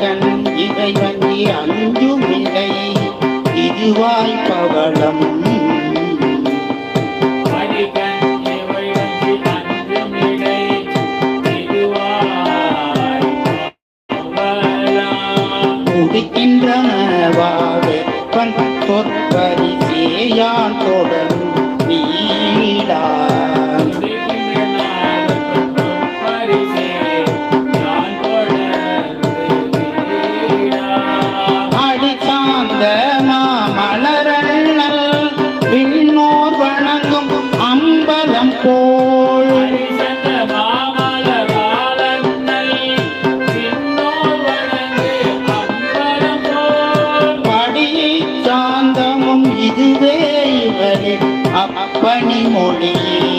அடிக்கண் இறைவங்கி அஞ்சுமில்லை இதுவாய் பவளம் முடிக்கின்றனவாவேற்பன் சொற்பரிசேயான் தொடர் நீடா அடிசார்ந்த மாமலரண்ணல் விண்ணோர் வணங்கும் அம்பலம் போல் இதுவே இவரின் அப்பணி மொழியே